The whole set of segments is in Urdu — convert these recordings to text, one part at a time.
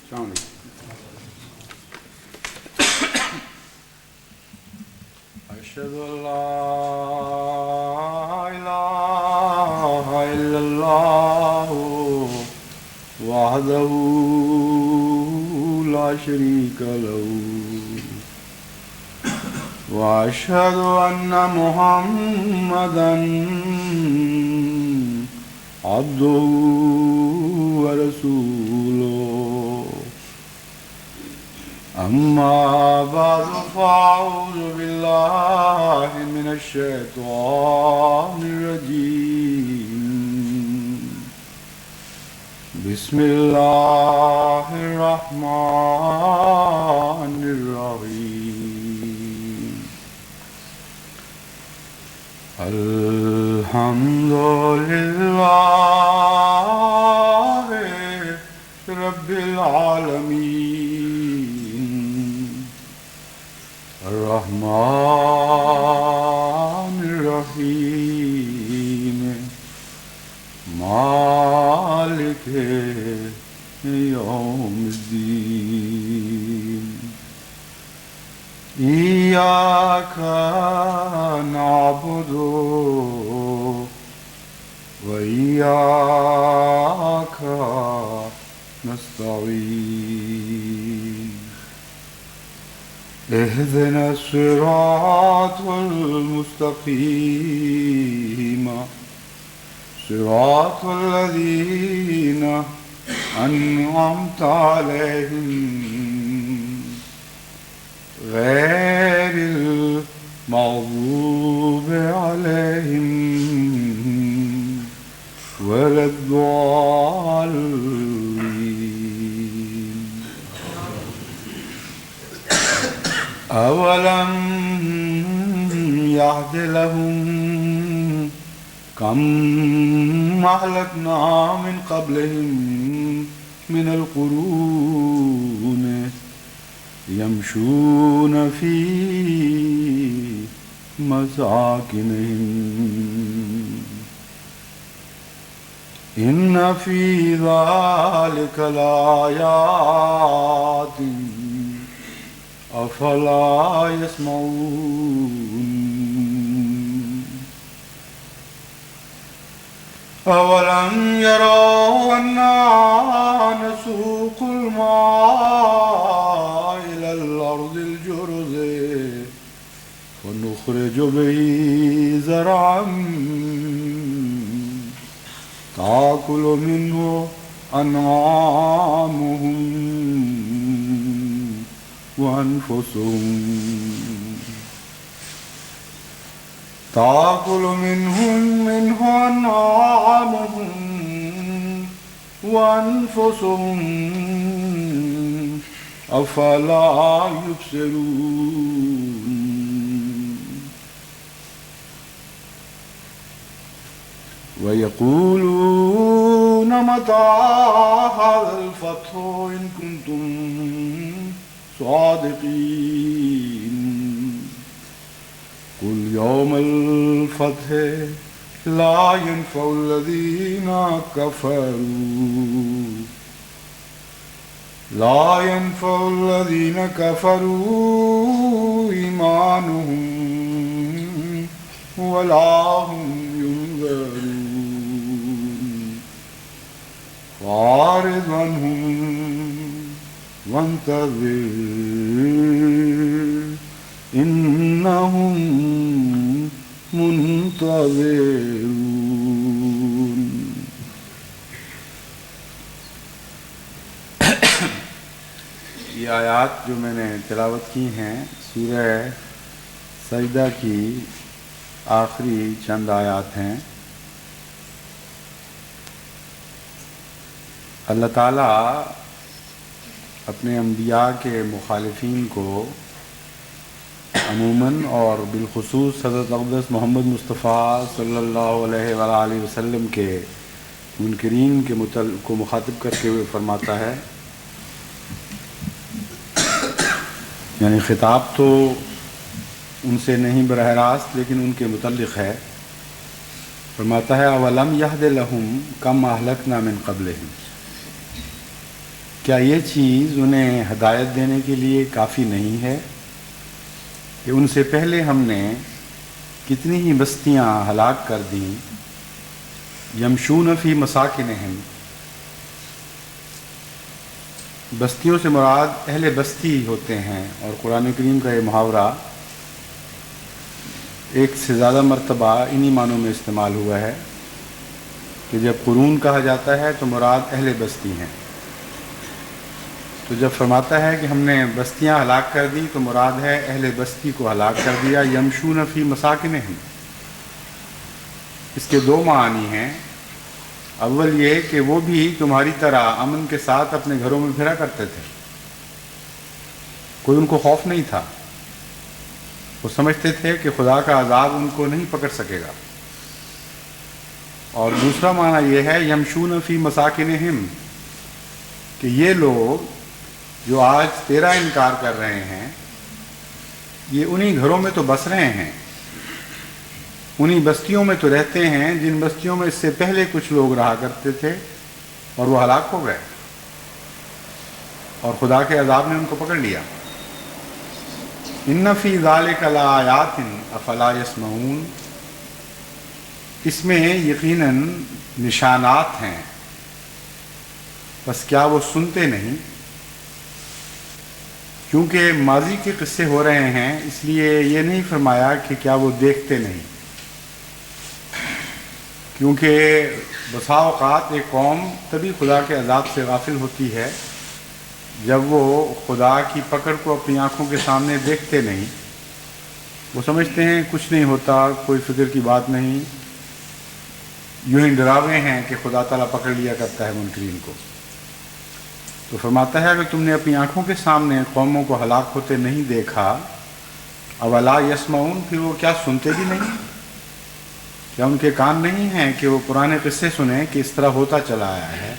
السلام علیکم. اشهد ان لا اله الا الله وحده لا شريك له واشهد ان محمدا عبده ورسوله. اما بعد فاعوذ بالله من الشيطان الرجيم. بسم الله الرحمن الرحيم. الحمد لله رب العالمين الرحمن الرحيم مالك يوم الدين. إياك نعبد وإياك نستعين. اهدنا الصراط المستقيم صراط الذين أنعمت عليهم غير المغضوب عليهم ولا الضالين. أولم يهد لهم كم أهلكنا من قبلهم من القرون يمشون في مساكنهم إن في ذلك لآيات أفلا يسمعون. أولم يروا أنا نسوق الماء إلى الأرض الجرز ونخرج به زرعا تأكل منه أنعامهم وأنفسهم تأكل منه أنعامهم وأنفسهم أفلا يبصرون. ويقولون متى هذا الفتح إن كنتم صادقين. قل يوم الفتح لا ينفع الذين كفروا إيمانهم ولا هم ينذرون. فأعرض عنهم وانتظر إنهم منتظرون. یہ آیات جو میں نے تلاوت کی ہیں سورہ سجدہ کی آخری چند آیات ہیں. اللہ تعالیٰ اپنے انبیاء کے مخالفین کو عموماً اور بالخصوص حضرت اقدس محمد مصطفیٰ صلی اللہ علیہ وآلہ وسلم کے منکرین کو مخاطب کرتے ہوئے فرماتا ہے، یعنی خطاب تو ان سے نہیں براہ راست لیکن ان کے متعلق ہے. فرماتا ہے اولم یہد لہم کم اہلکنا من قبلہم، کیا یہ چیز انہیں ہدایت دینے کے لیے کافی نہیں ہے کہ ان سے پہلے ہم نے کتنی ہی بستیاں ہلاک کر دیں؟ یمشون فی مساکنہم، بستیوں سے مراد اہل بستی ہوتے ہیں، اور قرآن کریم کا یہ محاورہ ایک سے زیادہ مرتبہ انہی معنوں میں استعمال ہوا ہے کہ جب قرون کہا جاتا ہے تو مراد اہل بستی ہیں، تو جب فرماتا ہے کہ ہم نے بستیاں ہلاک کر دی تو مراد ہے اہل بستی کو ہلاک کر دیا۔ یمشون فی مساکنہم، اس کے دو معنی ہیں۔ اول یہ کہ وہ بھی تمہاری طرح امن کے ساتھ اپنے گھروں میں پھرا کرتے تھے، کوئی ان کو خوف نہیں تھا، وہ سمجھتے تھے کہ خدا کا عذاب ان کو نہیں پکڑ سکے گا۔ اور دوسرا معنی یہ ہے یمشون فی مساکنہم، کہ یہ لوگ جو آج تیرا انکار کر رہے ہیں یہ انہی گھروں میں تو بس رہے ہیں، انہی بستیوں میں تو رہتے ہیں جن بستیوں میں اس سے پہلے کچھ لوگ رہا کرتے تھے اور وہ ہلاک ہو گئے اور خدا کے عذاب نے ان کو پکڑ لیا۔ ان فی ذلک لآیات افلا یسمعون، اس میں یقیناً نشانات ہیں، بس کیا وہ سنتے نہیں؟ کیونکہ ماضی کے قصے ہو رہے ہیں اس لیے یہ نہیں فرمایا کہ کیا وہ دیکھتے نہیں، کیونکہ بسا اوقات ایک قوم تبھی خدا کے عذاب سے غافل ہوتی ہے جب وہ خدا کی پکڑ کو اپنی آنکھوں کے سامنے دیکھتے نہیں، وہ سمجھتے ہیں کچھ نہیں ہوتا، کوئی فکر کی بات نہیں، یوں ہی ڈراوے ہیں کہ خدا تعالیٰ پکڑ لیا کرتا ہے منکرین کو۔ تو فرماتا ہے کہ تم نے اپنی آنکھوں کے سامنے قوموں کو ہلاک ہوتے نہیں دیکھا، اولا یسمعون، پھر وہ کیا سنتے بھی نہیں؟ کیا ان کے کان نہیں ہیں کہ وہ پرانے قصے سنیں کہ اس طرح ہوتا چلا آیا ہے؟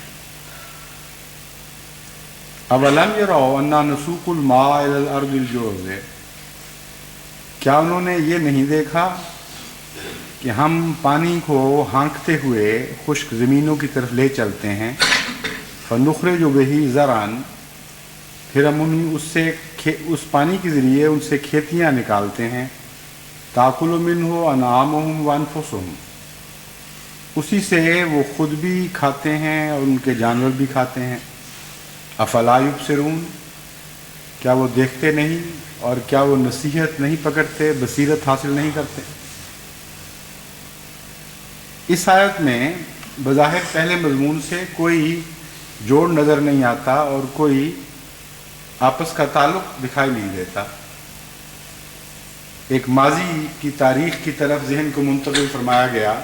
اولم یروا انا نسوق الماء الی الارض الجرز، کیا انہوں نے یہ نہیں دیکھا کہ ہم پانی کو ہانکتے ہوئے خشک زمینوں کی طرف لے چلتے ہیں، فنخرج بہ زرعا، پھر ہم اس پانی کے ذریعے ان سے کھیتیاں نکالتے ہیں، تاکل منہ انعامہم وانفسہم، اسی سے وہ خود بھی کھاتے ہیں اور ان کے جانور بھی کھاتے ہیں۔ افلا یبصرون، کیا وہ دیکھتے نہیں اور کیا وہ نصیحت نہیں پکڑتے، بصیرت حاصل نہیں کرتے؟ اس آیت میں بظاہر پہلے مضمون سے کوئی جوڑ نظر نہیں آتا اور کوئی آپس کا تعلق دکھائی نہیں دیتا، ایک ماضی کی تاریخ کی طرف ذہن کو منتقل فرمایا گیا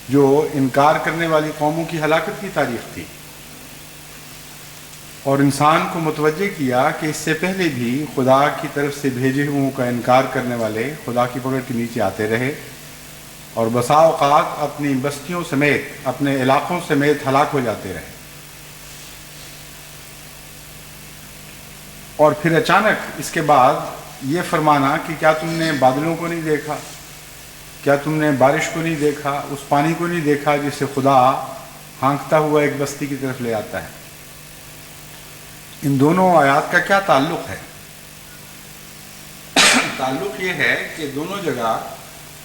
جو انکار کرنے والی قوموں کی ہلاکت کی تاریخ تھی، اور انسان کو متوجہ کیا کہ اس سے پہلے بھی خدا کی طرف سے بھیجے ہوئوں کا انکار کرنے والے خدا کی پکڑ کے نیچے آتے رہے اور بسا اوقات اپنی بستیوں سمیت اپنے علاقوں سمیت ہلاک ہو جاتے رہے۔ اور پھر اچانک اس کے بعد یہ فرمانا کہ کیا تم نے بادلوں کو نہیں دیکھا، کیا تم نے بارش کو نہیں دیکھا، اس پانی کو نہیں دیکھا جسے خدا ہانکتا ہوا ایک بستی کی طرف لے آتا ہے؟ ان دونوں آیات کا کیا تعلق ہے؟ تعلق یہ ہے کہ دونوں جگہ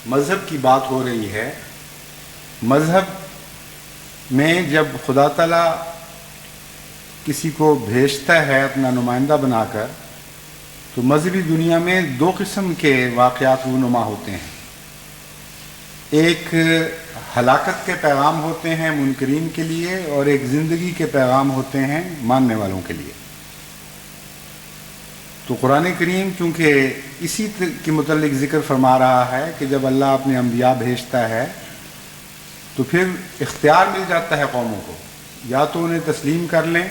مذہب کی بات ہو رہی ہے۔ مذہب میں جب خدا تعالیٰ کسی کو بھیجتا ہے اپنا نمائندہ بنا کر تو مذہبی دنیا میں دو قسم کے واقعات رونما ہوتے ہیں، ایک ہلاکت کے پیغام ہوتے ہیں منکرین کے لیے اور ایک زندگی کے پیغام ہوتے ہیں ماننے والوں کے لیے۔ تو قرآن کریم چونکہ اسی کے متعلق ذکر فرما رہا ہے کہ جب اللہ اپنے انبیاء بھیجتا ہے تو پھر اختیار مل جاتا ہے قوموں کو، یا تو انہیں تسلیم کر لیں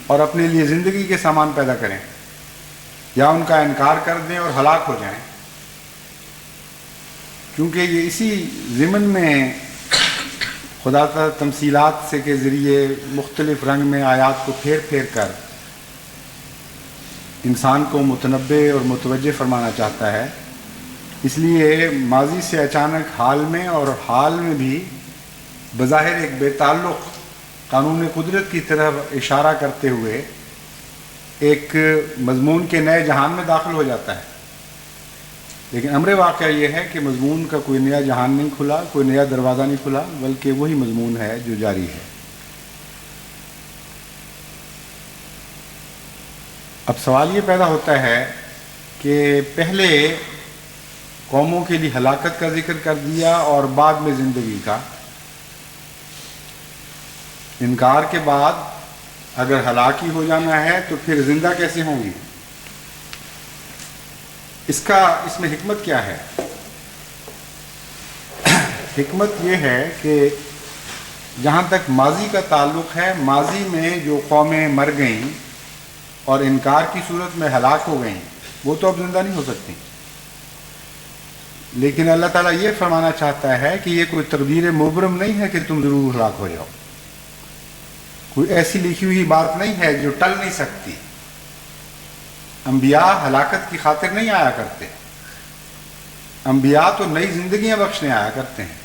اور اپنے لیے زندگی کے سامان پیدا کریں، یا ان کا انکار کر دیں اور ہلاک ہو جائیں۔ کیونکہ یہ اسی ضمن میں خدا تعالیٰ تمثیلات سے کے ذریعے مختلف رنگ میں آیات کو پھیر پھیر کر انسان کو متنبع اور متوجہ فرمانا چاہتا ہے، اس لیے ماضی سے اچانک حال میں اور حال میں بھی بظاہر ایک بے تعلق قانون قدرت کی طرف اشارہ کرتے ہوئے ایک مضمون کے نئے جہان میں داخل ہو جاتا ہے، لیکن امر واقعہ یہ ہے کہ مضمون کا کوئی نیا جہان نہیں کھلا، کوئی نیا دروازہ نہیں کھلا، بلکہ وہی مضمون ہے جو جاری ہے۔ اب سوال یہ پیدا ہوتا ہے کہ پہلے قوموں کے لیے ہلاکت کا ذکر کر دیا اور بعد میں زندگی کا، انکار کے بعد اگر ہلاکی ہو جانا ہے تو پھر زندہ کیسے ہوں گی؟ اس میں حکمت کیا ہے؟ حکمت یہ ہے کہ جہاں تک ماضی کا تعلق ہے، ماضی میں جو قومیں مر گئیں اور انکار کی صورت میں ہلاک ہو گئیں وہ تو اب زندہ نہیں ہو سکتی، لیکن اللہ تعالیٰ یہ فرمانا چاہتا ہے کہ یہ کوئی تقدیر مبرم نہیں ہے کہ تم ضرور ہلاک ہو جاؤ، کوئی ایسی لکھی ہوئی بات نہیں ہے جو ٹل نہیں سکتی۔ انبیاء ہلاکت کی خاطر نہیں آیا کرتے، انبیاء تو نئی زندگیاں بخشنے آیا کرتے ہیں۔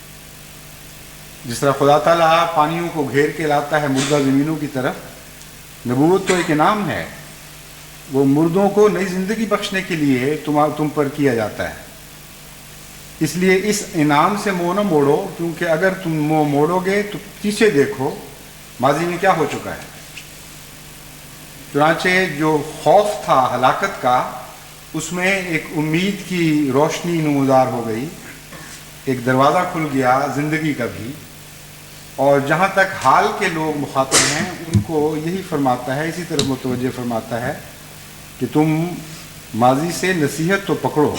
جس طرح خدا تعالیٰ پانیوں کو گھیر کے لاتا ہے مردہ زمینوں کی طرف، نبوت تو ایک انعام ہے، وہ مردوں کو نئی زندگی بخشنے کے لیے تم پر کیا جاتا ہے۔ اس لیے اس انعام سے منہ نہ موڑو، کیونکہ اگر تم منہ موڑو گے تو پیچھے دیکھو ماضی میں کیا ہو چکا ہے۔ چنانچہ جو خوف تھا ہلاکت کا، اس میں ایک امید کی روشنی نمودار ہو گئی، ایک دروازہ کھل گیا زندگی کا بھی۔ اور جہاں تک حال کے لوگ مخاطب ہیں ان کو یہی فرماتا ہے، اسی طرح متوجہ فرماتا ہے کہ تم ماضی سے نصیحت تو پکڑو،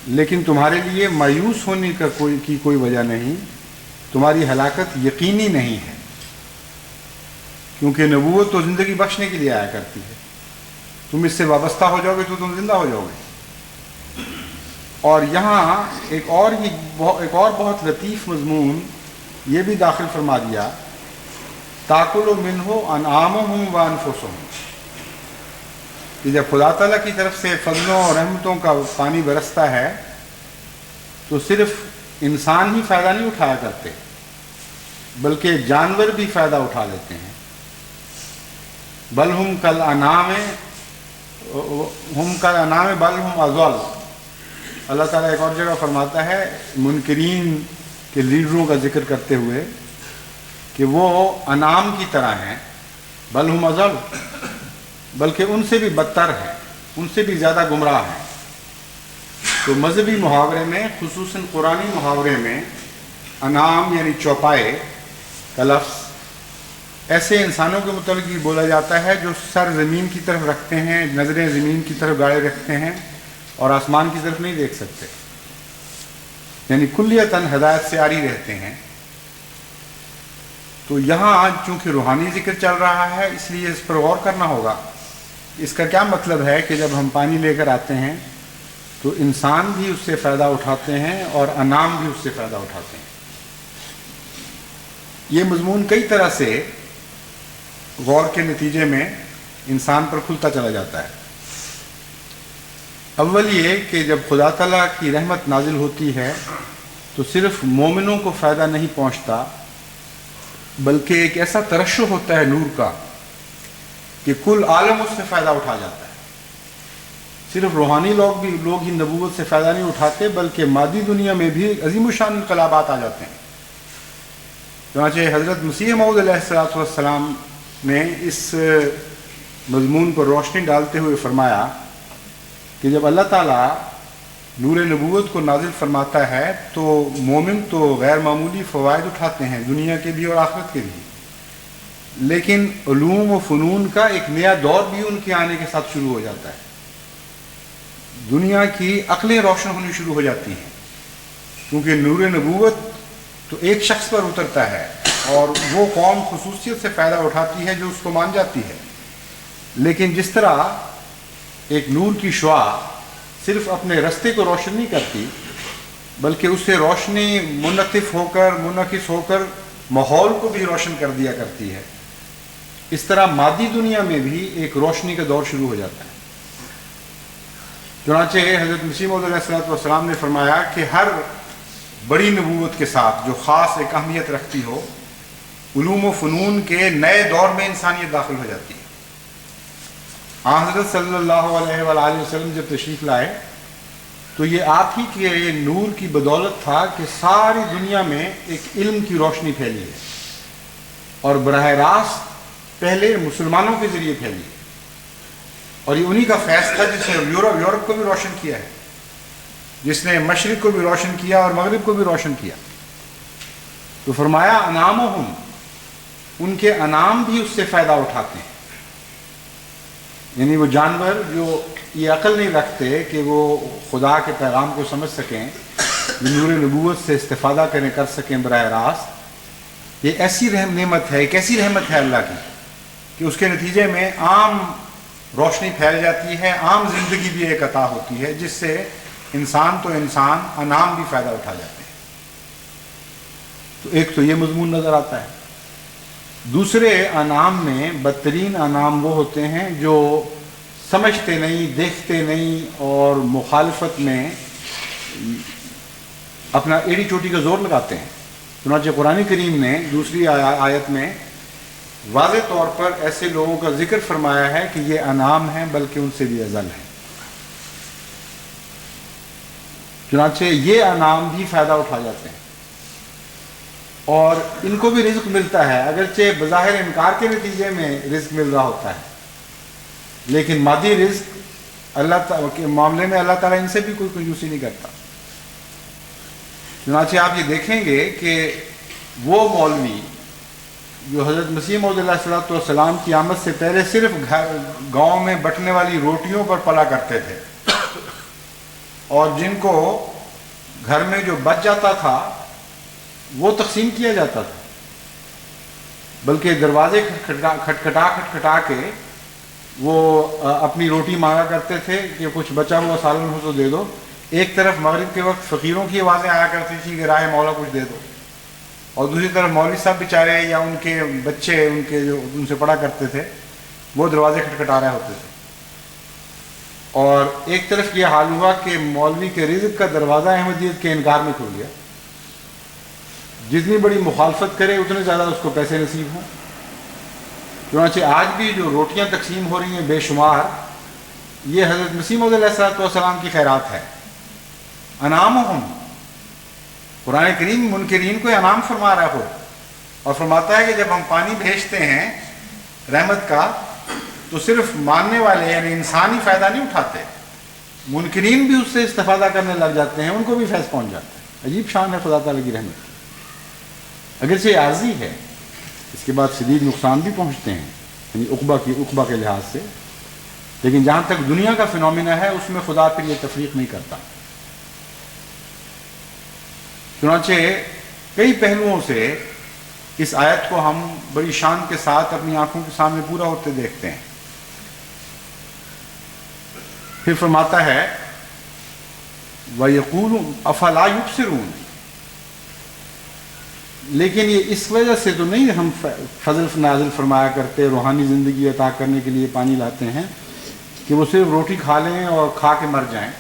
لیکن تمہارے لیے مایوس ہونے کا کوئی وجہ نہیں، تمہاری ہلاکت یقینی نہیں ہے، کیونکہ نبوت تو زندگی بخشنے کے لیے آیا کرتی ہے۔ تم اس سے وابستہ ہو جاؤ گے تو تم زندہ ہو جاؤ گے۔ اور یہاں ایک اور بہت لطیف مضمون یہ بھی داخل فرما دیا، تاکل منہ انعامہم وانفسہم، کہ جب خدا تعالیٰ کی طرف سے فضلوں اور رحمتوں کا پانی برستا ہے تو صرف انسان ہی فائدہ نہیں اٹھایا کرتے، بلکہ جانور بھی فائدہ اٹھا لیتے ہیں۔ بل ہم کالانعام بل ہم اضل، اللہ تعالیٰ ایک اور جگہ فرماتا ہے منکرین کے لیڈروں کا ذکر کرتے ہوئے کہ وہ انعام کی طرح ہیں، بل ہم اضل، بلکہ ان سے بھی بدتر ہیں، ان سے بھی زیادہ گمراہ ہیں۔ تو مذہبی محاورے میں، خصوصاً قرآنی محاورے میں، انعام یعنی چوپائے کا لفظ ایسے انسانوں کے متعلق بھی بولا جاتا ہے جو سر زمین کی طرف رکھتے ہیں، نظریں زمین کی طرف گاڑے رکھتے ہیں اور آسمان کی طرف نہیں دیکھ سکتے، یعنی کلیتاً ہدایت سے عاری رہتے ہیں۔ تو یہاں چونکہ روحانی ذکر چل رہا ہے اس لیے اس پر غور کرنا ہوگا۔ اس کا کیا مطلب ہے کہ جب ہم پانی لے کر آتے ہیں تو انسان بھی اس سے فائدہ اٹھاتے ہیں اور انعام بھی اس سے فائدہ اٹھاتے ہیں۔ یہ مضمون کئی طرح سے غور کے نتیجے میں انسان پر کھلتا چلا جاتا ہے۔ اول یہ کہ جب خدا تعالیٰ کی رحمت نازل ہوتی ہے تو صرف مومنوں کو فائدہ نہیں پہنچتا، بلکہ ایک ایسا ترشح ہوتا ہے نور کا کہ کل عالم اس سے فائدہ اٹھا جاتا ہے۔ صرف روحانی لوگ ہی نبوت سے فائدہ نہیں اٹھاتے، بلکہ مادی دنیا میں بھی عظیم الشان انقلابات آ جاتے ہیں۔ چنانچہ حضرت مسیح موعود علیہ السلام نے اس مضمون پر روشنی ڈالتے ہوئے فرمایا کہ جب اللہ تعالیٰ نور نبوت کو نازل فرماتا ہے تو مومن تو غیر معمولی فوائد اٹھاتے ہیں، دنیا کے بھی اور آخرت کے بھی، لیکن علوم و فنون کا ایک نیا دور بھی ان کے آنے کے ساتھ شروع ہو جاتا ہے۔ دنیا کی عقلیں روشن ہونی شروع ہو جاتی ہیں، کیونکہ نور نبوت تو ایک شخص پر اترتا ہے اور وہ قوم خصوصیت سے فائدہ اٹھاتی ہے جو اس کو مان جاتی ہے۔ لیکن جس طرح ایک نور کی شعاع صرف اپنے رستے کو روشن نہیں کرتی، بلکہ اس سے روشنی منعکس ہو کر ماحول کو بھی روشن کر دیا کرتی ہے، اس طرح مادی دنیا میں بھی ایک روشنی کا دور شروع ہو جاتا ہے۔ چنانچہ حضرت مسیح موعود علیہ السلام نے فرمایا کہ ہر بڑی نبوت کے ساتھ جو خاص ایک اہمیت رکھتی ہو، علوم و فنون کے نئے دور میں انسانیت داخل ہو جاتی ہے۔ حضرت صلی اللہ علیہ وآلہ وسلم جب تشریف لائے تو یہ آپ ہی کے نور کی بدولت تھا کہ ساری دنیا میں ایک علم کی روشنی پھیلی ہے، اور براہ راست پہلے مسلمانوں کے ذریعے پھیلی ہے، اور یہ انہی کا فیض تھا جس نے یورپ کو بھی روشن کیا ہے، جس نے مشرق کو بھی روشن کیا اور مغرب کو بھی روشن کیا۔ تو فرمایا انعامہم، ان کے انعام بھی اس سے فائدہ اٹھاتے ہیں، یعنی وہ جانور جو یہ عقل نہیں رکھتے کہ وہ خدا کے پیغام کو سمجھ سکیں، نور نبوت سے استفادہ کر سکیں براہ راست، یہ ایسی نعمت ہے، ایک ایسی رحمت ہے اللہ کی کہ اس کے نتیجے میں عام روشنی پھیل جاتی ہے، عام زندگی بھی ایک عطا ہوتی ہے، جس سے انسان تو انسان انعام بھی فائدہ اٹھا جاتے ہیں۔ تو ایک تو یہ مضمون نظر آتا ہے۔ دوسرے انعام میں بدترین انعام وہ ہوتے ہیں جو سمجھتے نہیں، دیکھتے نہیں، اور مخالفت میں اپنا ایڑی چوٹی کا زور لگاتے ہیں۔ چنانچہ قرآن کریم نے دوسری آیت میں واضح طور پر ایسے لوگوں کا ذکر فرمایا ہے کہ یہ انعام ہیں بلکہ ان سے بھی اذل ہیں۔ چنانچہ یہ انعام بھی فائدہ اٹھا جاتے ہیں اور ان کو بھی رزق ملتا ہے، اگرچہ بظاہر انکار کے نتیجے میں رزق مل رہا ہوتا ہے، لیکن مادی رزق اللہ تعالیٰ کے معاملے میں اللہ تعالیٰ ان سے بھی کوئی کنجوسی نہیں کرتا۔ چنانچہ آپ یہ دیکھیں گے کہ وہ مولوی جو حضرت مسیح موعود علیہ الصلوۃ والسلام کی آمد سے پہلے صرف گاؤں میں بٹنے والی روٹیوں پر پلا کرتے تھے، اور جن کو گھر میں جو بچ جاتا تھا وہ تقسیم کیا جاتا تھا، بلکہ دروازے کھٹکھٹا کے وہ اپنی روٹی مانگا کرتے تھے کہ کچھ بچا ہوا سالن ہو تو دے دو۔ ایک طرف مغرب کے وقت فقیروں کی آوازیں آیا کرتی تھی کہ راہ مولا کچھ دے دو، اور دوسری طرف مولوی صاحب بیچارے یا ان کے بچے ان کے جو ان سے پڑھا کرتے تھے وہ دروازے کھٹکھٹا رہے ہوتے تھے۔ اور ایک طرف یہ حال ہوا کہ مولوی کے رزق کا دروازہ احمدیت کے انکار میں کھل گیا، جتنی بڑی مخالفت کرے اتنے زیادہ اس کو پیسے نصیب ہوں۔ چنانچہ آج بھی جو روٹیاں تقسیم ہو رہی ہیں بے شمار، یہ حضرت مسیح موعود علیہ الصلوۃ والسلام کی خیرات ہے۔ انعامہم، قرآن کریم منکرین کو انعام فرما رہا ہو، اور فرماتا ہے کہ جب ہم پانی بھیجتے ہیں رحمت کا تو صرف ماننے والے یعنی انسانی فائدہ نہیں اٹھاتے، منکرین بھی اس سے استفادہ کرنے لگ جاتے ہیں، ان کو بھی فیض پہنچ جاتا ہے۔ عجیب شان ہے خدا تعالیٰ کی رحمت کی، اگرچہ یہ عارضی ہے، اس کے بعد شدید نقصان بھی پہنچتے ہیں یعنی عقبہ کے لحاظ سے، لیکن جہاں تک دنیا کا فنومینا ہے اس میں خدا پھر یہ تفریق نہیں کرتا۔ چنانچہ کئی پہلوؤں سے اس آیت کو ہم بڑی شان کے ساتھ اپنی آنکھوں کے سامنے پورا ہوتے دیکھتے ہیں۔ پھر فرماتا ہے وَيَقُولُ أَفَلَا يُبْصِرُونَ، لیکن یہ اس وجہ سے تو نہیں ہم فضل نازل فرمایا کرتے، روحانی زندگی عطا کرنے کے لیے پانی لاتے ہیں کہ وہ صرف روٹی کھا لیں اور کھا کے مر جائیں۔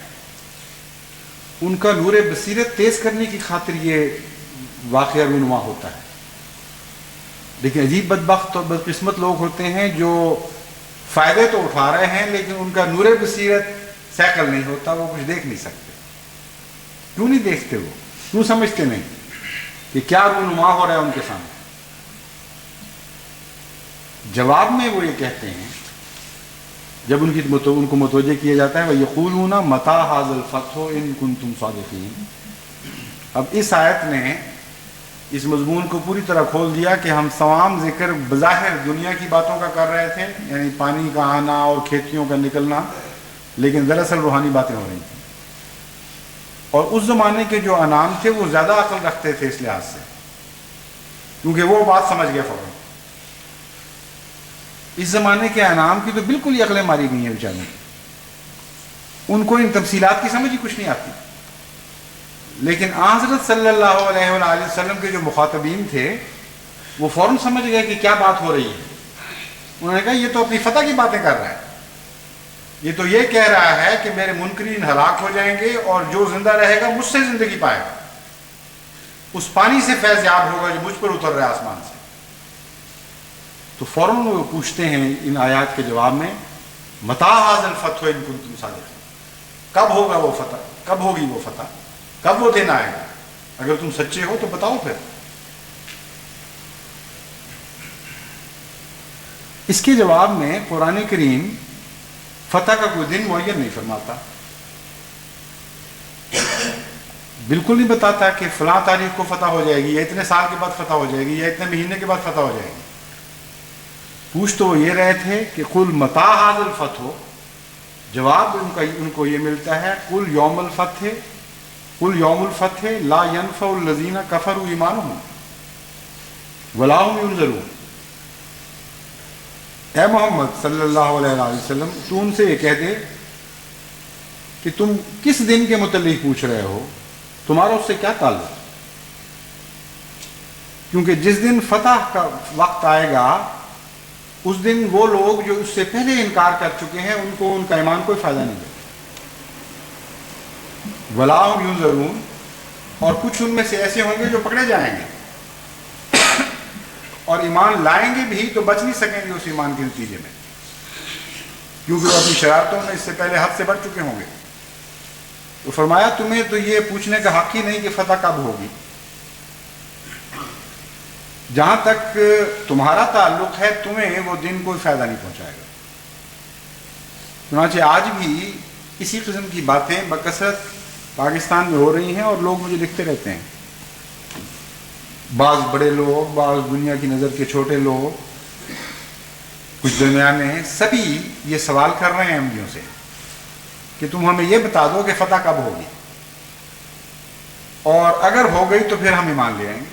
ان کا نور بصیرت تیز کرنے کی خاطر یہ واقعہ رونما ہوتا ہے۔ لیکن عجیب بدبخت اور بدقسمت لوگ ہوتے ہیں جو فائدے تو اٹھا رہے ہیں لیکن ان کا نور بصیرت سیکل نہیں ہوتا، وہ کچھ دیکھ نہیں سکتے۔ کیوں نہیں دیکھتے؟ وہ کیوں سمجھتے نہیں کہ کیا رونما ہو رہا ہے ان کے سامنے؟ جواب میں وہ یہ کہتے ہیں جب ان کو متوجہ کیا جاتا ہے وَيَقُولُونَ مَتَىٰ هَٰذَا الْفَتْحُ إِن كُنتُمْ صَادِقِينَ۔ اب اس آیت نے اس مضمون کو پوری طرح کھول دیا کہ ہم تمام ذکر بظاہر دنیا کی باتوں کا کر رہے تھے، یعنی پانی کا آنا اور کھیتیوں کا نکلنا، لیکن دراصل روحانی باتیں ہو رہی تھیں۔ اور اس زمانے کے جو انعام تھے وہ زیادہ عقل رکھتے تھے اس لحاظ سے، کیونکہ وہ بات سمجھ گئے فوراً۔ اس زمانے کے انعام کی تو بالکل ہی عقلیں ماری گئی ہیں بیچاروں کی، ان کو ان تفصیلات کی سمجھ ہی کچھ نہیں آتی۔ لیکن حضرت صلی اللہ علیہ وآلہ وسلم کے جو مخاطبین تھے وہ فوراً سمجھ گئے کہ کیا بات ہو رہی ہے۔ انہوں نے کہا یہ تو اپنی فتح کی باتیں کر رہا ہے، یہ تو یہ کہہ رہا ہے کہ میرے منکرین ہلاک ہو جائیں گے اور جو زندہ رہے گا مجھ سے زندگی پائے گا، اس پانی سے فیض یاب ہوگا جو مجھ پر اتر رہا ہے آسمان سے۔ تو فوراً وہ پوچھتے ہیں ان آیات کے جواب میں متا ھذا الفتح ان کنتم صادقین، کب ہوگا وہ فتح، کب ہوگی وہ فتح، کب وہ دن آئے گا، اگر تم سچے ہو تو بتاؤ پھر۔ اس کے جواب میں قرآن کریم فتح کا کوئی دن معین نہیں فرماتا، بالکل نہیں بتاتا کہ فلاں تاریخ کو فتح ہو جائے گی، یا اتنے سال کے بعد فتح ہو جائے گی، یا اتنے مہینے کے بعد فتح ہو جائے گی۔ پوچھ تو وہ یہ رہے تھے کہ قل متی ھذا الفتح، جواب ان کو یہ ملتا ہے قل یوم الفتح، قل یوم الفتح لا ینفع الذین کفروا ایمانہم ولا هم ینذرون۔ اے محمد صلی اللہ علیہ وسلم، تو ان سے یہ کہہ دے کہ تم کس دن کے متعلق پوچھ رہے ہو، تمہارا اس سے کیا تعلق، کیونکہ جس دن فتح کا وقت آئے گا اس دن وہ لوگ جو اس سے پہلے انکار کر چکے ہیں ان کو ان کا ایمان کوئی فائدہ نہیں دے گا۔ ولا هم ینذرون، اور کچھ ان میں سے ایسے ہوں گے جو پکڑے جائیں گے اور ایمان لائیں گے بھی تو بچ نہیں سکیں گے اس ایمان کے نتیجے میں، کیونکہ وہ اپنی شرارتوں میں اس سے پہلے حد سے بڑھ چکے ہوں گے۔ تو فرمایا تمہیں تو یہ پوچھنے کا حق ہی نہیں کہ فتح کب ہوگی، جہاں تک تمہارا تعلق ہے تمہیں وہ دن کوئی فائدہ نہیں پہنچائے گا۔ چنانچہ آج بھی اسی قسم کی باتیں بکثرت پاکستان میں ہو رہی ہیں اور لوگ مجھے لکھتے رہتے ہیں، بعض بڑے لوگ، بعض دنیا کی نظر کے چھوٹے لوگ، کچھ درمیانے، سبھی یہ سوال کر رہے ہیں احمدیوں سے کہ تم ہمیں یہ بتا دو کہ فتح کب ہوگی، اور اگر ہو گئی تو پھر ہم ایمان لے آئیں گے۔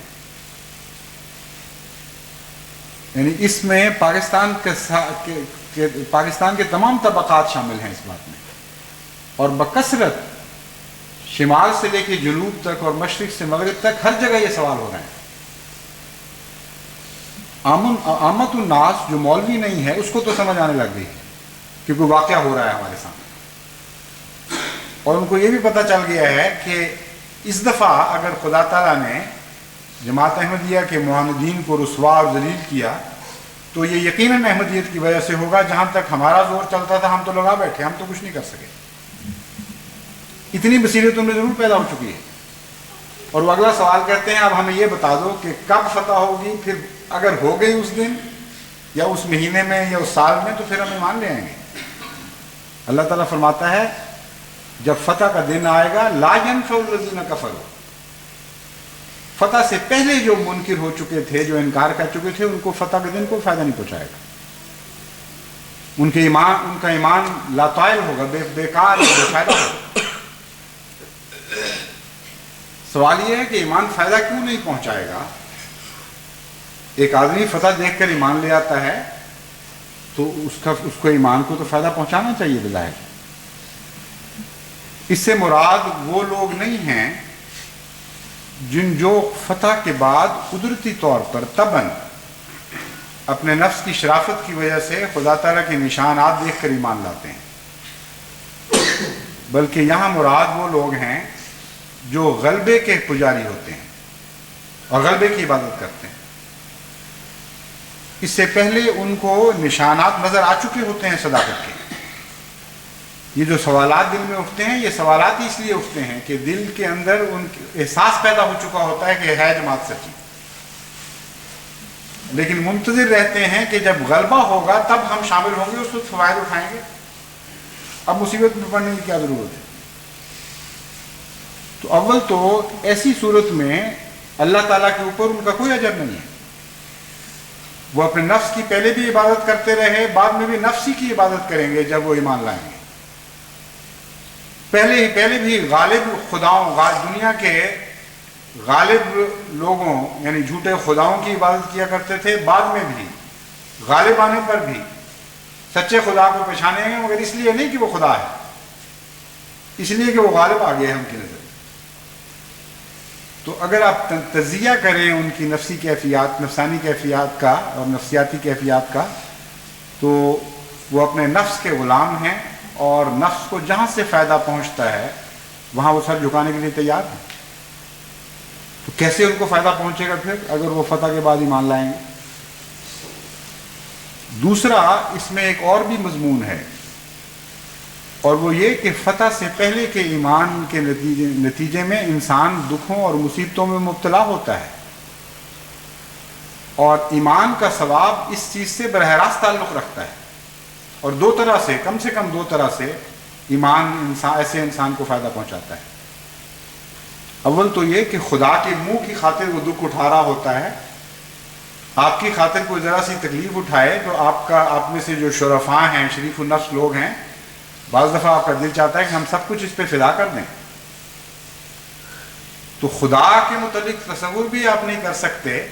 یعنی اس میں پاکستان کے تمام طبقات شامل ہیں اس بات میں، اور بکثرت شمال سے لے کے جنوب تک اور مشرق سے مغرب تک ہر جگہ یہ سوال ہو رہے ہیں۔ عامت الناس جو مولوی نہیں ہے اس کو تو سمجھ آنے لگ گئی ہے کہ کوئی واقعہ ہو رہا ہے ہمارے سامنے، اور ان کو یہ بھی پتہ چل گیا ہے کہ اس دفعہ اگر خدا تعالیٰ نے جماعت احمدیہ کے معاندین کو رسوا اور ذلیل کیا تو یہ یقیناً احمدیت کی وجہ سے ہوگا۔ جہاں تک ہمارا زور چلتا تھا ہم تو لگا بیٹھے، ہم تو کچھ نہیں کر سکے، اتنی بصیرت ان میں ضرور پیدا ہو چکی ہے۔ اور وہ اگلا سوال کرتے ہیں اب ہمیں یہ بتا دو کہ کب فتح ہوگی، پھر اگر ہو گئی اس دن یا اس مہینے میں یا اس سال میں تو پھر ہم ایمان لے آئیں گے۔ اللہ تعالیٰ فرماتا ہے جب فتح کا دن آئے گا لا ینفع الذین کفروا، فتح سے پہلے جو منکر ہو چکے تھے، جو انکار کر چکے تھے، ان کو فتح کے دن کوئی فائدہ نہیں پہنچائے گا، ان کا ایمان لا طائل ہوگا، بیکار اور بے فائدہ ہوگا۔ سوال یہ ہے کہ ایمان فائدہ کیوں نہیں پہنچائے گا؟ ایک آدمی فتح دیکھ کر ایمان لے آتا ہے تو اس کو ایمان کو تو فائدہ پہنچانا چاہیے بظاہر۔ اس سے مراد وہ لوگ نہیں ہیں جو فتح کے بعد قدرتی طور پر طبعاً اپنے نفس کی شرافت کی وجہ سے خدا تعالیٰ کے نشانات دیکھ کر ایمان لاتے ہیں، بلکہ یہاں مراد وہ لوگ ہیں جو غلبے کے پجاری ہوتے ہیں اور غلبے کی عبادت کرتے ہیں۔ اس سے پہلے ان کو نشانات نظر آ چکے ہوتے ہیں صداقت کے۔ یہ جو سوالات دل میں اٹھتے ہیں یہ سوالات اس لیے اٹھتے ہیں کہ دل کے اندر ان احساس پیدا ہو چکا ہوتا ہے کہ ہے جماعت سچی، لیکن منتظر رہتے ہیں کہ جب غلبہ ہوگا تب ہم شامل ہوں گے، اس وقت فوائد اٹھائیں گے، اب مصیبت میں پڑنے کی کیا ضرورت ہے۔ تو اول تو ایسی صورت میں اللہ تعالیٰ کے اوپر ان کا کوئی اجر نہیں ہے، وہ اپنے نفس کی پہلے بھی عبادت کرتے رہے، بعد میں بھی نفس ہی کی عبادت کریں گے جب وہ ایمان لائیں گے۔ پہلے بھی غالب خداؤں، دنیا کے غالب لوگوں یعنی جھوٹے خداؤں کی عبادت کیا کرتے تھے، بعد میں بھی غالب آنے پر بھی سچے خدا کو پہچانیں گے، مگر اس لیے نہیں کہ وہ خدا ہے، اس لیے کہ وہ غالب آ گئے ہم کی نظر۔ تو اگر آپ تجزیہ کریں ان کی نفسی کیفیات، نفسانی کیفیات کا اور نفسیاتی کیفیات کا، تو وہ اپنے نفس کے غلام ہیں، اور نفس کو جہاں سے فائدہ پہنچتا ہے وہاں وہ سر جھکانے کے لیے تیار ہیں۔ تو کیسے ان کو فائدہ پہنچے گا پھر اگر وہ فتح کے بعد ایمان لائیں گے؟ دوسرا اس میں ایک اور بھی مضمون ہے، اور وہ یہ کہ فتح سے پہلے کے ایمان کے نتیجے میں انسان دکھوں اور مصیبتوں میں مبتلا ہوتا ہے، اور ایمان کا ثواب اس چیز سے براہ راست تعلق رکھتا ہے، اور دو طرح سے، کم سے کم دو طرح سے ایمان ایسے انسان کو فائدہ پہنچاتا ہے۔ اول تو یہ کہ خدا کے منہ کی خاطر وہ دکھ اٹھا رہا ہوتا ہے، آپ کی خاطر کوئی ذرا سی تکلیف اٹھائے تو آپ میں سے جو شرفاء ہیں، شریف النفس لوگ ہیں، بعض دفعہ آپ کا دل چاہتا ہے کہ ہم سب کچھ اس پہ فدا کر دیں۔ تو خدا کے متعلق تصور بھی آپ نہیں کر سکتے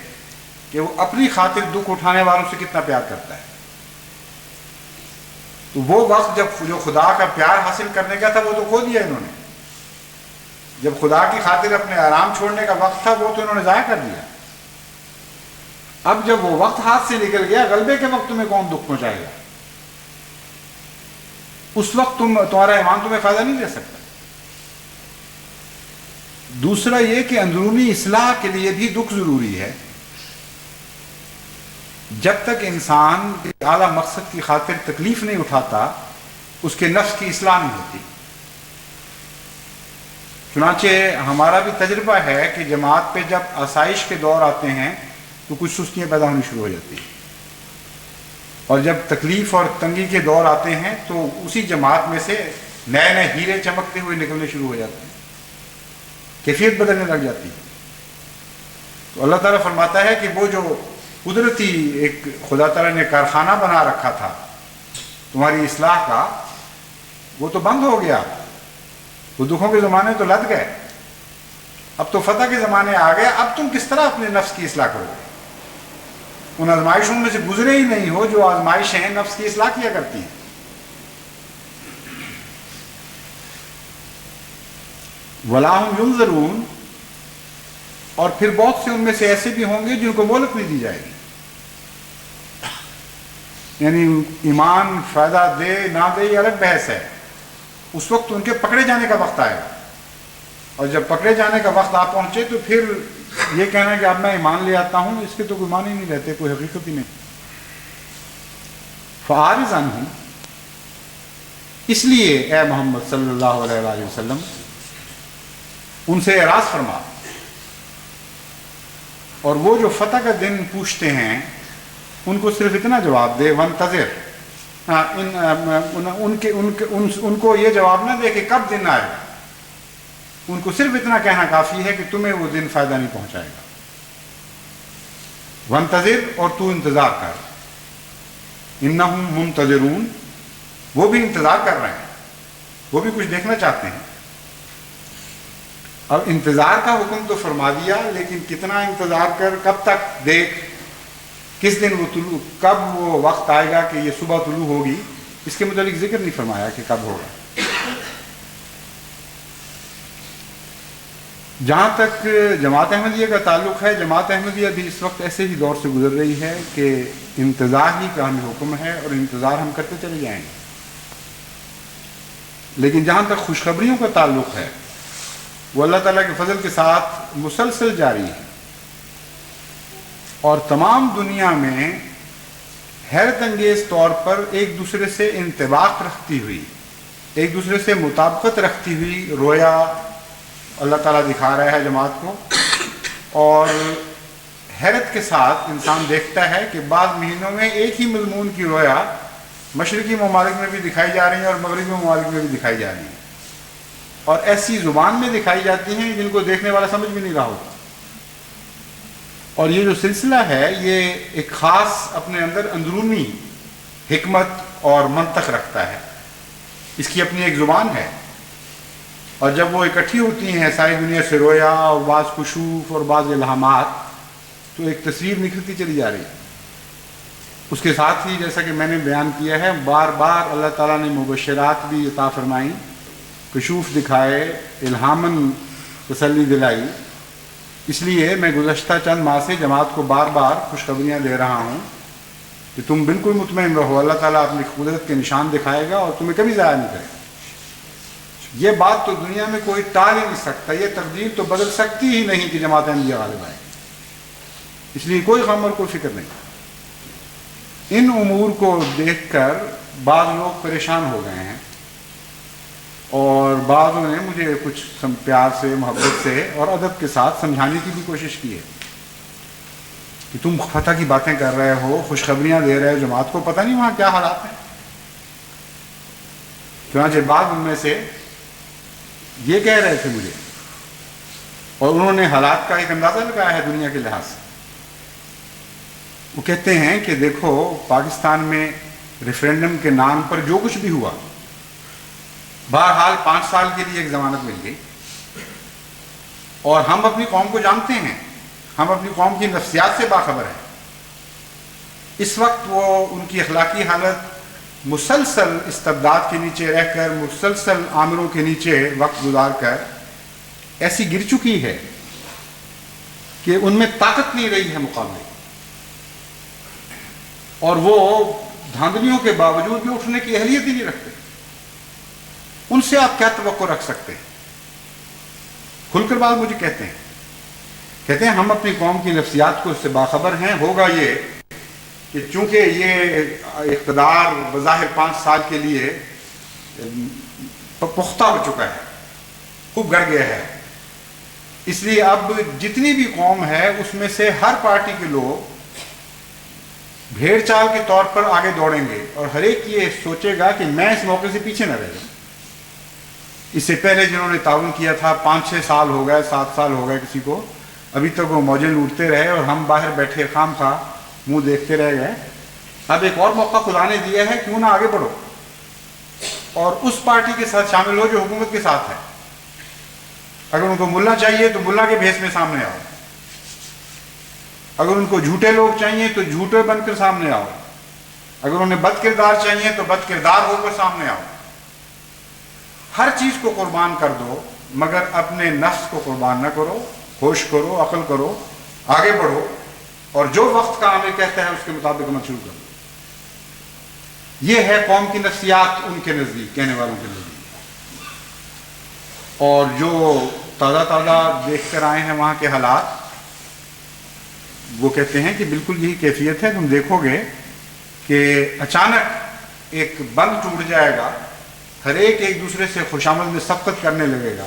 کہ وہ اپنی خاطر دکھ اٹھانے والوں سے کتنا پیار کرتا ہے۔ تو وہ وقت جب جو خدا کا پیار حاصل کرنے کا تھا وہ تو کھو دیا انہوں نے، جب خدا کی خاطر اپنے آرام چھوڑنے کا وقت تھا وہ تو انہوں نے ضائع کر دیا۔ اب جب وہ وقت ہاتھ سے نکل گیا، غلبے کے وقت تمہیں کون دکھ پہنچائے گا؟ اس وقت تمہارا ایمان تمہیں فائدہ نہیں دے سکتا۔ دوسرا یہ کہ اندرونی اصلاح کے لیے بھی دکھ ضروری ہے۔ جب تک انسان اعلیٰ مقصد کی خاطر تکلیف نہیں اٹھاتا، اس کے نفس کی اصلاح نہیں ہوتی۔ چنانچہ ہمارا بھی تجربہ ہے کہ جماعت پہ جب آسائش کے دور آتے ہیں تو کچھ سستیاں پیدا ہونی شروع ہو جاتی ہیں، اور جب تکلیف اور تنگی کے دور آتے ہیں تو اسی جماعت میں سے نئے نئے ہیرے چمکتے ہوئے نکلنے شروع ہو جاتے ہیں، کیفیت بدلنے لگ جاتی ہے۔ تو اللہ تعالیٰ فرماتا ہے کہ وہ جو قدرتی ایک خدا تعالیٰ نے کارخانہ بنا رکھا تھا تمہاری اصلاح کا، وہ تو بند ہو گیا۔ وہ دکھوں کے زمانے تو لد گئے، اب تو فتح کے زمانے آ گئے۔ اب تم کس طرح اپنے نفس کی اصلاح کرو گے؟ ان آزمائشوں میں سے گزرے ہی نہیں ہو جو آزمائشیں نفس کی اصلاح کیا کرتی ہیں۔ وَلَا هُمْ يُنظَرُونَ، اور پھر بہت سے ان میں سے ایسے بھی ہوں گے جن کو مہلت نہیں دی جائے گی، یعنی ایمان فائدہ دے نہ دے یہ الگ بحث ہے، اس وقت ان کے پکڑے جانے کا وقت آئے گا، اور جب پکڑے جانے کا وقت آ پہنچے تو پھر یہ کہنا کہ اب میں ایمان لے آتا ہوں، اس کے تو کوئی معنی نہیں رہتے، کوئی حقیقت ہی نہیں۔ فَأَعْرِضْ عَنْهُمْ، اس لیے اے محمد صلی اللہ علیہ وآلہ وسلم ان سے اعراض فرما، اور وہ جو فتح کا دن پوچھتے ہیں ان کو صرف اتنا جواب دے وَانْتَظِرْ، ان کو یہ جواب نہ دے کہ کب دن آئے گا، ان کو صرف اتنا کہنا کافی ہے کہ تمہیں وہ دن فائدہ نہیں پہنچائے گا۔ وَانْتَظِرْ، اور تو انتظار کر، إِنَّهُمْ مُنْتَظِرُونَ، وہ بھی انتظار کر رہے ہیں، وہ بھی کچھ دیکھنا چاہتے ہیں۔ اب انتظار کا حکم تو فرما دیا، لیکن کتنا انتظار کر، کب تک دیکھ، کس دن وہ طلوع، کب وہ وقت آئے گا کہ یہ صبح طلوع ہوگی، اس کے متعلق ذکر نہیں فرمایا کہ کب ہوگا۔ جہاں تک جماعت احمدیہ کا تعلق ہے، جماعت احمدیہ بھی اس وقت ایسے ہی دور سے گزر رہی ہے کہ انتظار ہی کا ہمیں حکم ہے، اور انتظار ہم کرتے چلے جائیں گے۔ لیکن جہاں تک خوشخبریوں کا تعلق ہے، وہ اللہ تعالیٰ کے فضل کے ساتھ مسلسل جاری ہے، اور تمام دنیا میں حیرت انگیز طور پر ایک دوسرے سے انطباق رکھتی ہوئی، ایک دوسرے سے مطابقت رکھتی ہوئی رویا اللہ تعالیٰ دکھا رہا ہے جماعت کو، اور حیرت کے ساتھ انسان دیکھتا ہے کہ بعض مہینوں میں ایک ہی مضمون کی رویا مشرقی ممالک میں بھی دکھائی جا رہی ہیں اور مغربی ممالک میں بھی دکھائی جا رہی ہیں، اور ایسی زبان میں دکھائی جاتی ہیں جن کو دیکھنے والا سمجھ بھی نہیں رہا ہوتا۔ اور یہ جو سلسلہ ہے یہ ایک خاص اپنے اندر اندرونی حکمت اور منطق رکھتا ہے، اس کی اپنی ایک زبان ہے، اور جب وہ اکٹھی ہوتی ہیں ساری دنیا سے رویا اور بعض کشوف اور بعض الہامات، تو ایک تصویر نکلتی چلی جا رہی ہے۔ اس کے ساتھ ہی جیسا کہ میں نے بیان کیا ہے، بار بار اللہ تعالیٰ نے مبشرات بھی عطا فرمائیں، کشوف دکھائے، الہاماً تسلی دلائی۔ اس لیے میں گزشتہ چند ماہ سے جماعت کو بار بار خوشخبریاں دے رہا ہوں کہ تم بالکل مطمئن رہو، اللہ تعالیٰ اپنی قدرت کے نشان دکھائے گا اور تمہیں کبھی ضائع نہیں کرے گا۔ یہ بات تو دنیا میں کوئی ٹال ہی نہیں سکتا، یہ تقدیر تو بدل سکتی ہی نہیں کہ جماعت احمدیہ غالب آئے، اس لیے کوئی غم اور کوئی فکر نہیں۔ ان امور کو دیکھ کر بعض لوگ پریشان ہو گئے ہیں، اور بعضوں نے مجھے کچھ پیار سے، محبت سے اور ادب کے ساتھ سمجھانے کی بھی کوشش کی ہے کہ تم فتح کی باتیں کر رہے ہو، خوشخبریاں دے رہے ہو جماعت کو، پتہ نہیں وہاں کیا حالات ہیں۔ چنانچہ بعض ان میں سے یہ کہہ رہے تھے مجھے، اور انہوں نے حالات کا ایک اندازہ لگایا ہے دنیا کے لحاظ سے۔ وہ کہتے ہیں کہ دیکھو پاکستان میں ریفرینڈم کے نام پر جو کچھ بھی ہوا، بہرحال 5 سال کے لیے ایک ضمانت مل گئی، اور ہم اپنی قوم کو جانتے ہیں، ہم اپنی قوم کی نفسیات سے باخبر ہیں۔ اس وقت وہ ان کی اخلاقی حالت مسلسل استبداد کے نیچے رہ کر، مسلسل آمروں کے نیچے وقت گزار کر ایسی گر چکی ہے کہ ان میں طاقت نہیں رہی ہے مقابلے، اور وہ دھاندلیوں کے باوجود بھی اٹھنے کی اہلیت ہی نہیں رکھتے۔ ان سے آپ کیا توقع رکھ سکتے ہیں؟ کھل کر بات مجھے کہتے ہیں ہم اپنی قوم کی نفسیات کو اس سے باخبر ہیں۔ ہوگا یہ کہ چونکہ یہ اقتدار بظاہر 5 سال کے لیے پختہ ہو چکا ہے، خوب گڑ گیا ہے، اس لیے اب جتنی بھی قوم ہے اس میں سے ہر پارٹی کے لوگ بھیڑ چال کے طور پر آگے دوڑیں گے، اور ہر ایک یہ سوچے گا کہ میں اس موقع سے پیچھے نہ رہ جاؤں۔ اس سے پہلے جنہوں نے تعاون کیا تھا 5-6 سال ہو گئے، 7 سال ہو گئے کسی کو، ابھی تک وہ موجیں لوٹتے رہے اور ہم باہر بیٹھے خام خواہ منہ دیکھتے رہ گئے۔ اب ایک اور موقع خدا نے دیا ہے، کیوں نہ آگے بڑھو اور اس پارٹی کے ساتھ شامل ہو جو حکومت کے ساتھ ہے۔ اگر ان کو ملا چاہیے تو ملا کے بھیس میں سامنے آؤ، اگر ان کو جھوٹے لوگ چاہیے تو جھوٹے بن کر سامنے آؤ، اگر انہیں بد کردار چاہیے تو بد کردار ہو کر سامنے آؤ۔ ہر چیز کو قربان کر دو، مگر اپنے نفس کو قربان نہ کرو۔ ہوش کرو، عقل کرو، آگے بڑھو، اور جو وقت کا عمل کہتا ہے اس کے مطابق عمل شروع کرو۔ یہ ہے قوم کی نفسیات ان کے نزدیک، کہنے والوں کے نزدیک۔ اور جو تازہ دیکھ کر آئے ہیں وہاں کے حالات، وہ کہتے ہیں کہ بالکل یہی کیفیت ہے۔ تم دیکھو گے کہ اچانک ایک بند ٹوٹ جائے گا، ہر ایک دوسرے سے خوشامد میں سبقت کرنے لگے گا،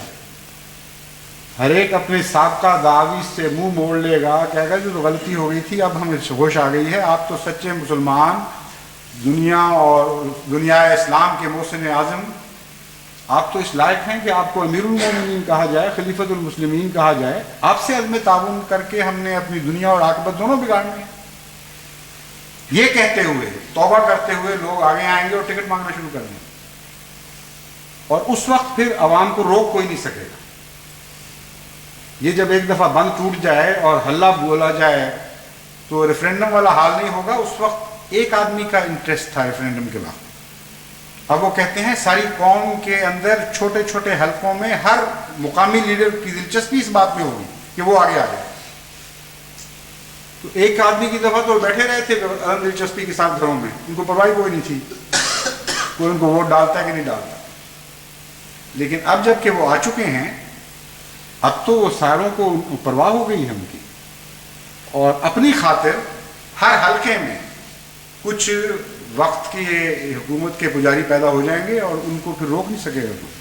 ہر ایک اپنے سابقہ دعاوی سے منہ موڑ لے گا، کہے گا جو تو غلطی ہو گئی تھی اب ہمیں ہوش آ گئی ہے، آپ تو سچے مسلمان، دنیا اور دنیا اسلام کے محسن اعظم، آپ تو اس لائق ہیں کہ آپ کو امیر المومنین کہا جائے، خلیفۃ المسلمین کہا جائے، آپ سے عدم تعاون کر کے ہم نے اپنی دنیا اور عاقبت دونوں بگاڑنی ہے۔ یہ کہتے ہوئے، توبہ کرتے ہوئے لوگ آگے آئیں گے اور ٹکٹ مانگنا شروع کر دیں گے، اور اس وقت پھر عوام کو روک کوئی نہیں سکے گا۔ یہ جب ایک دفعہ بند ٹوٹ جائے اور ہلہ بولا جائے تو ریفرینڈم والا حال نہیں ہوگا۔ اس وقت ایک آدمی کا انٹرسٹ تھا ریفرینڈم کے وقت، اب وہ کہتے ہیں ساری قوم کے اندر چھوٹے چھوٹے حلقوں میں ہر مقامی لیڈر کی دلچسپی اس بات میں ہوگی کہ وہ آگے آ جائے۔ تو ایک آدمی کی دفعہ تو بیٹھے رہے تھے دلچسپی کے ساتھ گھروں میں، ان کو پرواہ کوئی نہیں تھی، کوئی ان کو ووٹ ڈالتا ہے کہ نہیں ڈالتا۔ لیکن اب جب کہ وہ آ چکے ہیں، اب تو وہ ساروں کو پرواہ ہو گئی ہے ان کی، اور اپنی خاطر ہر حلقے میں کچھ وقت کی حکومت کے پجاری پیدا ہو جائیں گے اور ان کو پھر روک نہیں سکے گا کوئی۔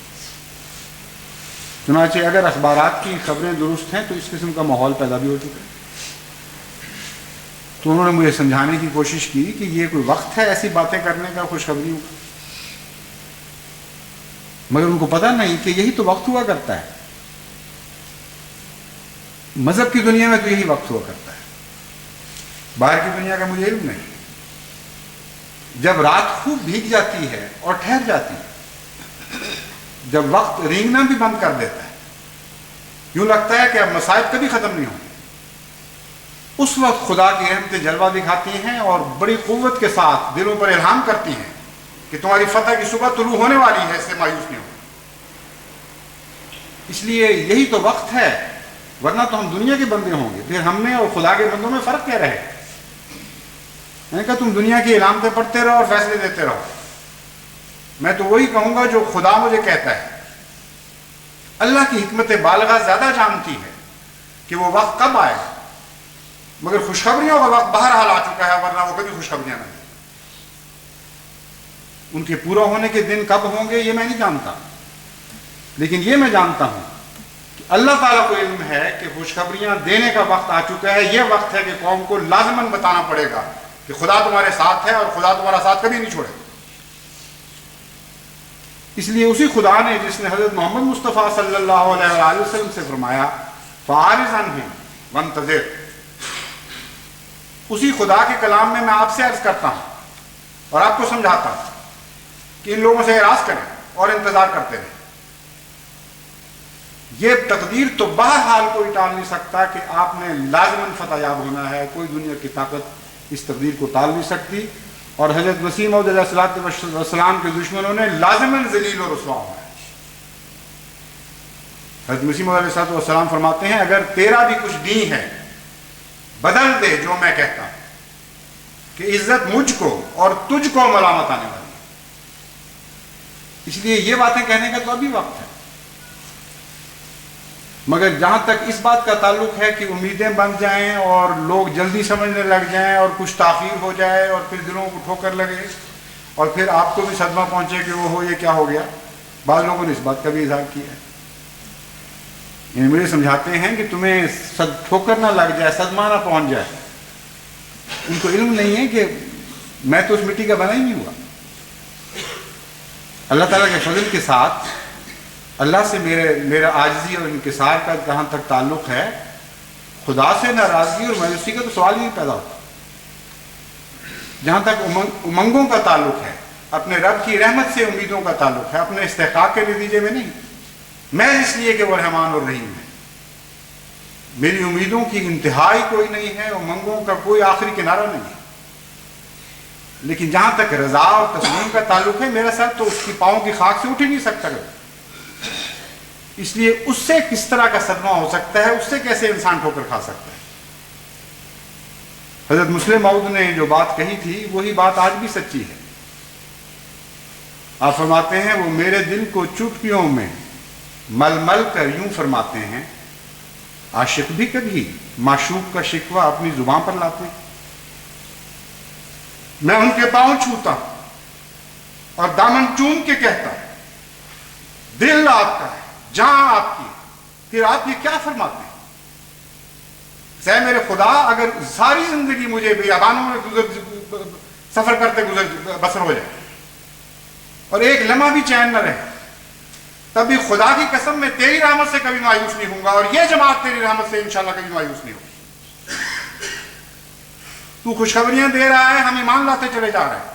چنانچہ اگر اخبارات کی خبریں درست ہیں تو اس قسم کا ماحول پیدا بھی ہو چکا ہے۔ تو انہوں نے مجھے سمجھانے کی کوشش کی کہ یہ کوئی وقت ہے ایسی باتیں کرنے کا، خوشخبریوں کا، مگر ان کو پتہ نہیں کہ یہی تو وقت ہوا کرتا ہے۔ مذہب کی دنیا میں تو یہی وقت ہوا کرتا ہے، باہر کی دنیا کا مجھے علم نہیں۔ جب رات خوب بھیگ جاتی ہے اور ٹھہر جاتی ہے، جب وقت رینگنا بھی بند کر دیتا ہے، یوں لگتا ہے کہ اب مصائب کبھی ختم نہیں ہوں، اس وقت خدا کی رحمتیں جلوہ دکھاتی ہیں اور بڑی قوت کے ساتھ دلوں پر الہام کرتی ہیں کہ تمہاری فتح کی صبح طلوع ہونے والی ہے، اس سے مایوس نہیں ہو۔ اس لیے یہی تو وقت ہے، ورنہ تو ہم دنیا کے بندے ہوں گے، پھر ہم میں اور خدا کے بندوں میں فرق کیا رہے؟ میں کہا تم دنیا کی علامتیں پڑھتے رہو اور فیصلے دیتے رہو، میں تو وہی کہوں گا جو خدا مجھے کہتا ہے۔ اللہ کی حکمت بالغہ زیادہ جانتی ہے کہ وہ وقت کب آئے، مگر خوشخبریوں کا وقت بہرحال آ چکا ہے، ورنہ وہ کبھی خوشخبریاں نہ دیں۔ ان کے پورا ہونے کے دن کب ہوں گے یہ میں نہیں جانتا، لیکن یہ میں جانتا ہوں کہ اللہ تعالیٰ کو علم ہے کہ خوشخبریاں دینے کا وقت آ چکا ہے. یہ وقت ہے کہ قوم کو لازماً بتانا پڑے گا کہ خدا تمہارے ساتھ ہے اور خدا تمہارا ساتھ کبھی نہیں چھوڑے گا. اس لیے اسی خدا نے جس نے حضرت محمد مصطفیٰ صلی اللہ علیہ وآلہ وسلم سے فرمایا فَأَعْرِضْ عَنْهُمْ وَانْتَظِرْ، اسی خدا کے کلام میں آپ سے عرض کرتا ہوں اور آپ کو سمجھاتا ہوں کہ ان لوگوں سے اعراض کریں اور انتظار کرتے رہیں. یہ تقدیر تو بہرحال کوئی ٹال نہیں سکتا کہ آپ نے لازماً فتح یاب ہونا ہے. کوئی دنیا کی طاقت اس تقدیر کو ٹال نہیں سکتی. اور حضرت مسیح موعود علیہ السلام کے دشمنوں نے لازماً ذلیل و رسوا ہونا ہے. حضرت مسیح موعود علیہ السلام فرماتے ہیں اگر تیرا بھی کچھ دین ہے بدل دے جو میں کہتا ہوں کہ عزت مجھ کو اور تجھ کو ملامت آنے والی. اس لیے یہ باتیں کہنے کا تو ابھی وقت ہے. مگر جہاں تک اس بات کا تعلق ہے کہ امیدیں بن جائیں اور لوگ جلدی سمجھنے لگ جائیں اور کچھ تاخیر ہو جائے اور پھر دلوں کو ٹھوکر لگے اور پھر آپ کو بھی صدمہ پہنچے کہ وہ ہو یہ کیا ہو گیا، بعض لوگوں نے اس بات کا بھی اظہار کیا ہے. یعنی مجھے سمجھاتے ہیں کہ تمہیں ٹھوکر نہ لگ جائے، صدمہ نہ پہنچ جائے. ان کو علم نہیں ہے کہ میں تو اس مٹی کا بنا ہی نہیں ہوا. اللہ تعالیٰ کے فضل کے ساتھ اللہ سے میرا عاجزی اور انکسار کا جہاں تک تعلق ہے، خدا سے ناراضگی اور مایوسی کا تو سوال ہی نہیں پیدا ہوتا. جہاں تک امنگوں کا تعلق ہے، اپنے رب کی رحمت سے امیدوں کا تعلق ہے، اپنے استحقاق کے نتیجے میں نہیں، میں اس لیے کہ وہ رحمان اور رحیم ہے. میری امیدوں کی انتہائی کوئی نہیں ہے، امنگوں کا کوئی آخری کنارہ نہیں ہے. لیکن جہاں تک رضا اور تسلیم کا تعلق ہے، میرا سر تو اس کی پاؤں کی خاک سے اٹھ ہی نہیں سکتا. اس لیے اس سے کس طرح کا صدمہ ہو سکتا ہے، اس سے کیسے انسان ٹھوکر کھا سکتا ہے. حضرت مسلم موعود نے جو بات کہی تھی وہی بات آج بھی سچی ہے. آپ فرماتے ہیں وہ میرے دل کو چٹکیوں میں مل مل کر یوں فرماتے ہیں، عاشق بھی کبھی معشوق کا شکوہ اپنی زبان پر لاتے. میں ان کے پاؤں چھوتا اور دامن چوم کے کہتا دل آپ کا ہے، جہاں آپ کی، پھر آپ یہ کیا فرماتے ہیں؟ سہ میرے خدا، اگر ساری زندگی مجھے بیابانوں میں سفر کرتے بسر ہو جائے اور ایک لمحہ بھی چین نہ رہے، تب بھی خدا کی قسم میں تیری رحمت سے کبھی مایوس نہیں ہوں گا اور یہ جماعت تیری رحمت سے انشاءاللہ کبھی مایوس نہیں ہوگی. تو خوشخبریاں دے رہا ہے، ہم ایمان لاتے چلے جا رہے ہیں.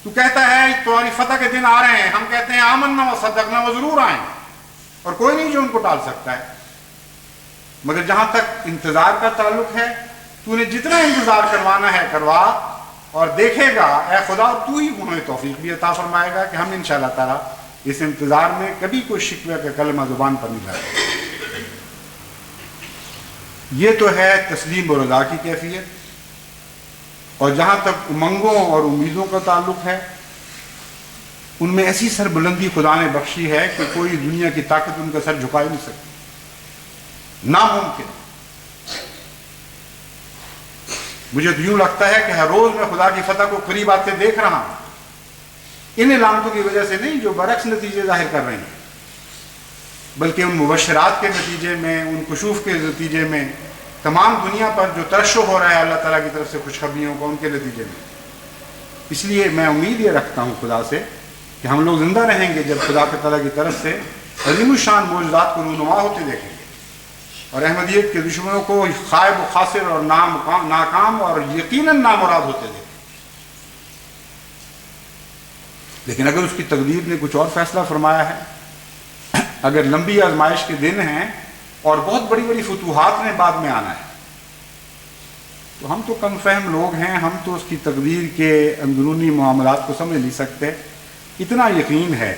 تو کہتا ہے تمہاری فتح کے دن آ رہے ہیں، ہم کہتے ہیں آمنا و صدقنا، وہ ضرور آئیں اور کوئی نہیں جو ان کو ٹال سکتا ہے. مگر جہاں تک انتظار کا تعلق ہے، تو نے جتنا انتظار کروانا ہے کروا اور دیکھے گا اے خدا تو ہی ہمیں توفیق بھی عطا فرمائے گا کہ ہم انشاءاللہ تعالیٰ اس انتظار میں کبھی کوئی شکوہ کا کلمہ زبان پر نہیں لائے. یہ تو ہے تسلیم و رضا کی کیفیت. اور جہاں تک امنگوں اور امیدوں کا تعلق ہے، ان میں ایسی سربلندی خدا نے بخشی ہے کہ کوئی دنیا کی طاقت ان کا سر جھکا ہی نہیں سکتی، ناممکن. مجھے تو یوں لگتا ہے کہ ہر روز میں خدا کی فتح کو قریب آتے دیکھ رہا ہوں، ان علامتوں کی وجہ سے نہیں جو برعکس نتیجے ظاہر کر رہے ہیں، بلکہ ان مبشرات کے نتیجے میں، ان کشوف کے نتیجے میں، تمام دنیا پر جو ترشح ہو رہا ہے اللہ تعالیٰ کی طرف سے خوشخبریوں کا، ان کے نتیجے میں. اس لیے میں امید یہ رکھتا ہوں خدا سے کہ ہم لوگ زندہ رہیں گے جب خدا تعالیٰ کی طرف سے عظیم الشان معجزات کو رونما ہوتے دیکھیں گے اور احمدیت کے دشمنوں کو خائب و خاسر اور ناکام اور یقیناً نامراد ہوتے دیکھیں. لیکن اگر اس کی تقدیر نے کچھ اور فیصلہ فرمایا ہے، اگر لمبی آزمائش کے دن ہیں اور بہت بڑی بڑی فتوحات نے بعد میں آنا ہے، تو ہم تو کم فہم لوگ ہیں، ہم تو اس کی تقدیر کے اندرونی معاملات کو سمجھ نہیں سکتے. اتنا یقین ہے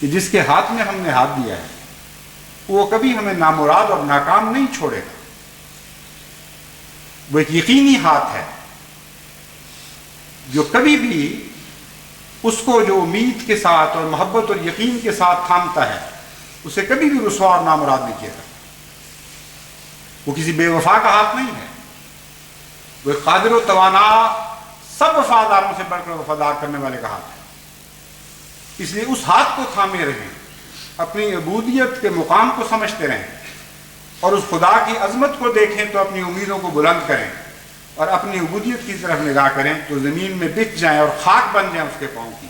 کہ جس کے ہاتھ میں ہم نے ہاتھ دیا ہے وہ کبھی ہمیں نامراد اور ناکام نہیں چھوڑے گا. وہ ایک یقینی ہاتھ ہے جو کبھی بھی اس کو جو امید کے ساتھ اور محبت اور یقین کے ساتھ تھامتا ہے اسے کبھی بھی رسوا اور نامراد نہیں کیا کرتا. وہ کسی بے وفا کا ہاتھ نہیں ہے، وہ قادر و توانا سب وفاداروں سے بڑھ کر وفادار کرنے والے کا ہاتھ ہے. اس لیے اس ہاتھ کو تھامے رہیں، اپنی عبودیت کے مقام کو سمجھتے رہیں، اور اس خدا کی عظمت کو دیکھیں تو اپنی امیدوں کو بلند کریں، اور اپنی عبودیت کی طرف نگاہ کریں تو زمین میں بچ جائیں اور خاک بن جائیں اس کے پاؤں کی،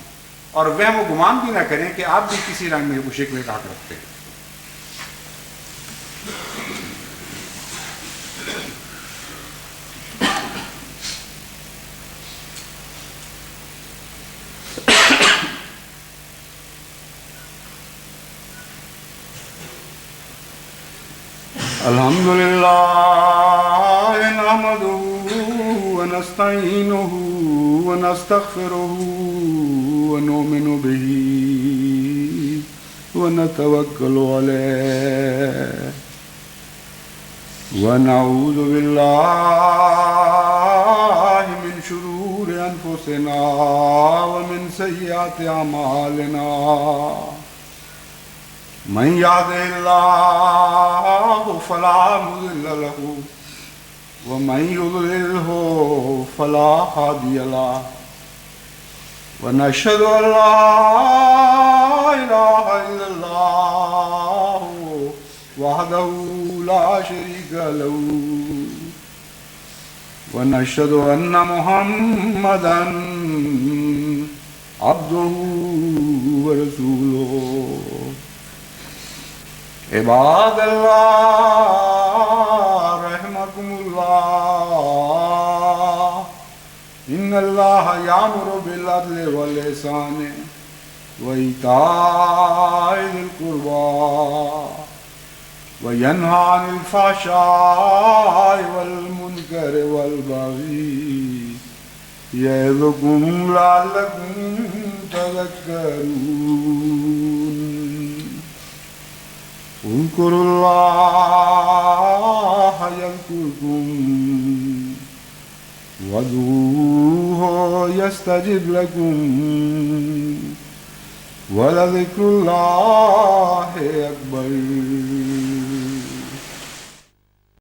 اور وہم و گمان بھی نہ کریں کہ آپ بھی کسی رنگ میں شکوے کا حق رکھتے ہیں. الحمد لله نحمده ونستعينه ونستغفره ونؤمن به ونتوكل عليه ونعوذ بالله من شرور أنفسنا ومن سيئات أعمالنا. من يهده الله فلا مضل له ومن يضلله فلا هادي له ونشهد أن لا إله إلا الله وحده لا شريك له ونشهد أن محمدا عبده ورسوله. عباد الله رحمكم الله إن الله يأمر بالعدل والإحسان وإيتاء ذي القربى وينهى عن الفحشاء والمنكر والبغي يعظكم لعلكم تذكرون. اذكروا الله يذكركم وادعوه يستجب لكم ولذكر الله أكبر.